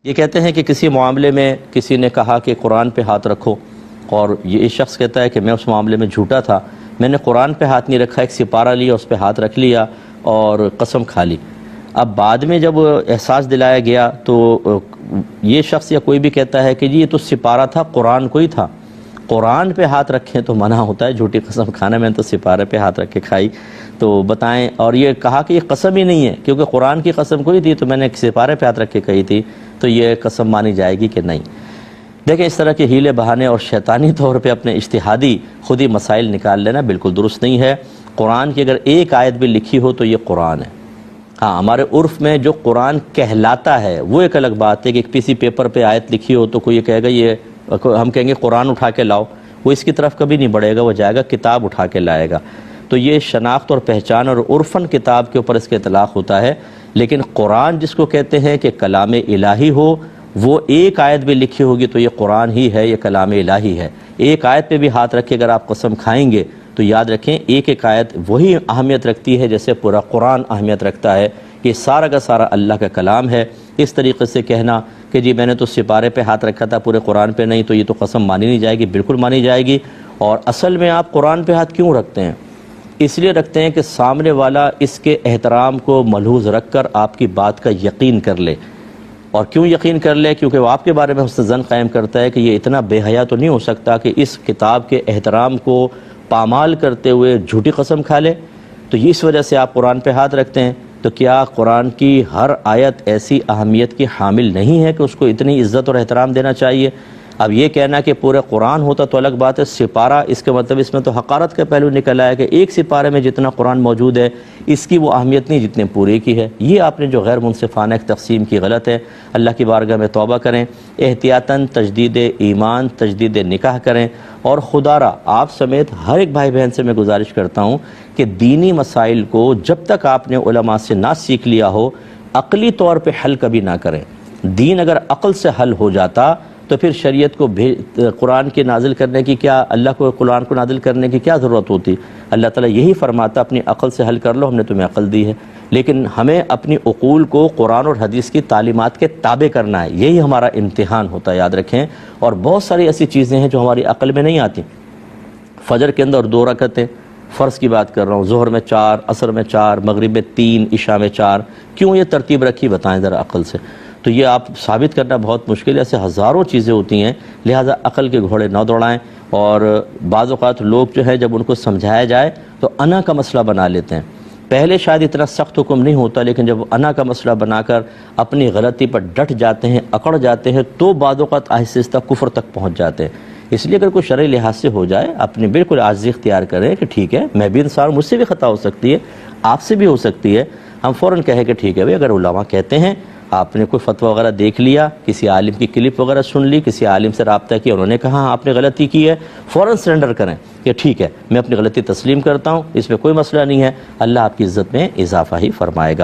یہ کہتے ہیں کہ کسی معاملے میں کسی نے کہا کہ قرآن پہ ہاتھ رکھو، اور یہ شخص کہتا ہے کہ میں اس معاملے میں جھوٹا تھا، میں نے قرآن پہ ہاتھ نہیں رکھا، ایک سپارہ لیا، اس پہ ہاتھ رکھ لیا اور قسم کھا لی۔ اب بعد میں جب احساس دلایا گیا تو یہ شخص یا کوئی بھی کہتا ہے کہ جی یہ تو سپارہ تھا، قرآن کوئی تھا۔ قرآن پہ ہاتھ رکھیں تو منع ہوتا ہے جھوٹی قسم کھانا، میں نے تو سپارے پہ ہاتھ رکھ کے کھائی، تو بتائیں۔ اور یہ کہا کہ یہ قسم ہی نہیں ہے کیونکہ قرآن کی قسم کوئی تھی تو میں نے سپارے پہ ہاتھ رکھ کے کہی تھی، تو یہ قسم مانی جائے گی کہ نہیں؟ دیکھیں، اس طرح کے ہیلے بہانے اور شیطانی طور پہ اپنے اجتہادی خود ہی مسائل نکال لینا بالکل درست نہیں ہے۔ قرآن کی اگر ایک آیت بھی لکھی ہو تو یہ قرآن ہے۔ ہاں، ہمارے عرف میں جو قرآن کہلاتا ہے وہ ایک الگ بات ہے کہ کسی پیپر پہ آیت لکھی ہو تو کوئی یہ کہے گا، یہ ہم کہیں گے قرآن اٹھا کے لاؤ، وہ اس کی طرف کبھی نہیں بڑھے گا، وہ جائے گا کتاب اٹھا کے لائے گا۔ تو یہ شناخت اور پہچان اور عرفاً کتاب کے اوپر اس کا اطلاق ہوتا ہے، لیکن قرآن جس کو کہتے ہیں کہ کلام الہی ہو، وہ ایک آیت بھی لکھی ہوگی تو یہ قرآن ہی ہے، یہ کلام الہی ہے۔ ایک آیت پہ بھی ہاتھ رکھ کے اگر آپ قسم کھائیں گے تو یاد رکھیں ایک ایک آیت وہی اہمیت رکھتی ہے جیسے پورا قرآن اہمیت رکھتا ہے۔ یہ سارا کا سارا اللہ کا کلام ہے۔ اس طریقے سے کہنا کہ جی میں نے تو سپارے پہ ہاتھ رکھا تھا پورے قرآن پہ نہیں، تو یہ تو قسم مانی نہیں جائے گی، بالکل مانی جائے گی۔ اور اصل میں آپ قرآن پہ ہاتھ کیوں رکھتے ہیں؟ اس لیے رکھتے ہیں کہ سامنے والا اس کے احترام کو ملحوظ رکھ کر آپ کی بات کا یقین کر لے۔ اور کیوں یقین کر لے؟ کیونکہ وہ آپ کے بارے میں حسن ظن قائم کرتا ہے کہ یہ اتنا بے حیا تو نہیں ہو سکتا کہ اس کتاب کے احترام کو پامال کرتے ہوئے جھوٹی قسم کھا لے۔ تو اس وجہ سے آپ قرآن پہ ہاتھ رکھتے ہیں۔ تو کیا قرآن کی ہر آیت ایسی اہمیت کی حامل نہیں ہے کہ اس کو اتنی عزت اور احترام دینا چاہیے؟ اب یہ کہنا کہ پورے قرآن ہوتا تو الگ بات ہے، سپارہ اس کے مطلب اس میں تو حقارت کا پہلو نکل آیا کہ ایک سپارے میں جتنا قرآن موجود ہے اس کی وہ اہمیت نہیں جتنے پورے کی ہے۔ یہ آپ نے جو غیر منصفانہ ایک تقسیم کی غلط ہے۔ اللہ کی بارگاہ میں توبہ کریں، احتیاطاً تجدید ایمان، تجدید نکاح کریں، اور خدا را آپ سمیت ہر ایک بھائی بہن سے میں گزارش کرتا ہوں کہ دینی مسائل کو جب تک آپ نے علماء سے نہ سیکھ لیا ہو، عقلی طور پہ حل کبھی نہ کریں۔ دین اگر عقل سے حل ہو جاتا تو پھر شریعت کو قرآن کے نازل کرنے کی کیا، اللہ کو قرآن کو نازل کرنے کی کیا ضرورت ہوتی؟ اللہ تعالیٰ یہی فرماتا اپنی عقل سے حل کر لو، ہم نے تمہیں عقل دی ہے۔ لیکن ہمیں اپنی عقول کو قرآن اور حدیث کی تعلیمات کے تابع کرنا ہے، یہی ہمارا امتحان ہوتا ہے، یاد رکھیں۔ اور بہت ساری ایسی چیزیں ہیں جو ہماری عقل میں نہیں آتی۔ فجر کے اندر 2 رکعتیں، فرض کی بات کر رہا ہوں، ظہر میں 4، عصر میں 4، مغرب میں 3، عشاء میں 4، کیوں یہ ترتیب رکھی بتائیں ذرا عقل سے؟ تو یہ آپ ثابت کرنا بہت مشکل ہے، ایسے ہزاروں چیزیں ہوتی ہیں، لہٰذا عقل کے گھوڑے نہ دوڑائیں۔ اور بعض اوقات لوگ جو ہے جب ان کو سمجھایا جائے تو انا کا مسئلہ بنا لیتے ہیں۔ پہلے شاید اتنا سخت حکم نہیں ہوتا، لیکن جب انا کا مسئلہ بنا کر اپنی غلطی پر ڈٹ جاتے ہیں، اکڑ جاتے ہیں، تو بعض اوقات آہستہ آہستہ کفر تک پہنچ جاتے ہیں۔ اس لیے اگر کوئی شرعی لحاظ سے ہو جائے، اپنے بالکل عاجزی اختیار کریں کہ ٹھیک ہے میں بھی انسان، مجھ سے بھی خطا ہو سکتی ہے، آپ سے بھی ہو سکتی ہے، ہم فوراً کہیں کہ ٹھیک ہے بھائی، اگر علماء کہتے ہیں، آپ نے کوئی فتویٰ وغیرہ دیکھ لیا، کسی عالم کی کلپ وغیرہ سن لی، کسی عالم سے رابطہ کیا، انہوں نے کہا ہاں آپ نے غلطی کی ہے، فوراً سرنڈر کریں کہ ٹھیک ہے میں اپنی غلطی تسلیم کرتا ہوں، اس میں کوئی مسئلہ نہیں ہے، اللہ آپ کی عزت میں اضافہ ہی فرمائے گا۔